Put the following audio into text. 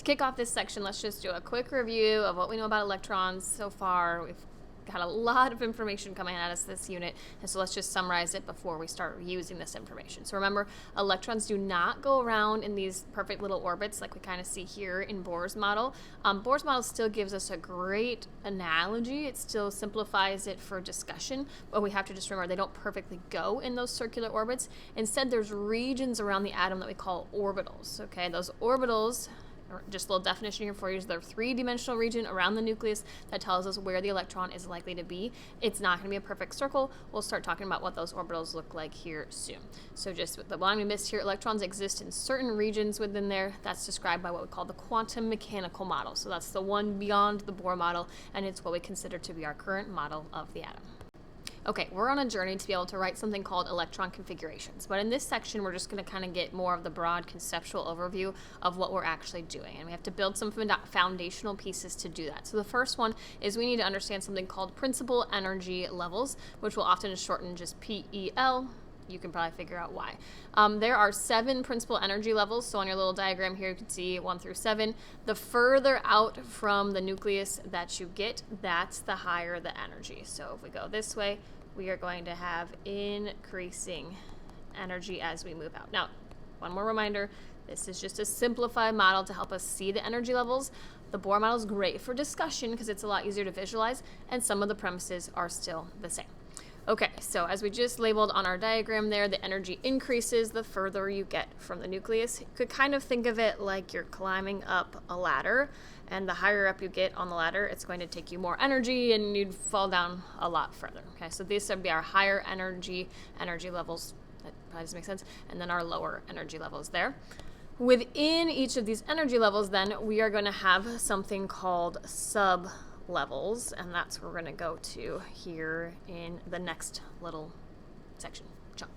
kick off this section, let's just do a quick review of what we know about electrons so far. We've got a lot of information coming at us this unit, and so let's just summarize it before we start using this information. So remember, electrons do not go around in these perfect little orbits like we kind of see here in Bohr's model. Bohr's model still gives us a great analogy. It still simplifies it for discussion, but we have to just remember they don't perfectly go in those circular orbits. Instead, there's regions around the atom that we call orbitals. Okay, those orbitals, just a little definition here for you, is the three-dimensional region around the nucleus that tells us where the electron is likely to be. It's not going to be a perfect circle. We'll start talking about what those orbitals look like here soon. So just with the line we missed here, electrons exist in certain regions within there. That's described by what we call the quantum mechanical model. So that's the one beyond the Bohr model, and it's what we consider to be our current model of the atom. Okay, we're on a journey to be able to write something called electron configurations, but in this section we're just going to kind of get more of the broad conceptual overview of what we're actually doing, and we have to build some foundational pieces to do that. So the first one is we need to understand something called principal energy levels, which will often shorten just PEL. You can probably figure out why. There are 7 principal energy levels. So on your little diagram here, you can see 1 through 7. The further out from the nucleus that you get, that's the higher the energy. So if we go this way, we are going to have increasing energy as we move out. Now, one more reminder, this is just a simplified model to help us see the energy levels. The Bohr model is great for discussion because it's a lot easier to visualize, and some of the premises are still the same. Okay, so as we just labeled on our diagram there, the energy increases the further you get from the nucleus. You could kind of think of it like you're climbing up a ladder, and the higher up you get on the ladder, it's going to take you more energy and you'd fall down a lot further. Okay, so these would be our higher energy levels. That probably doesn't make sense. And then our lower energy levels there. Within each of these energy levels, then, we are going to have something called sub-levels, and that's what we're going to go to here in the next little section, chunk.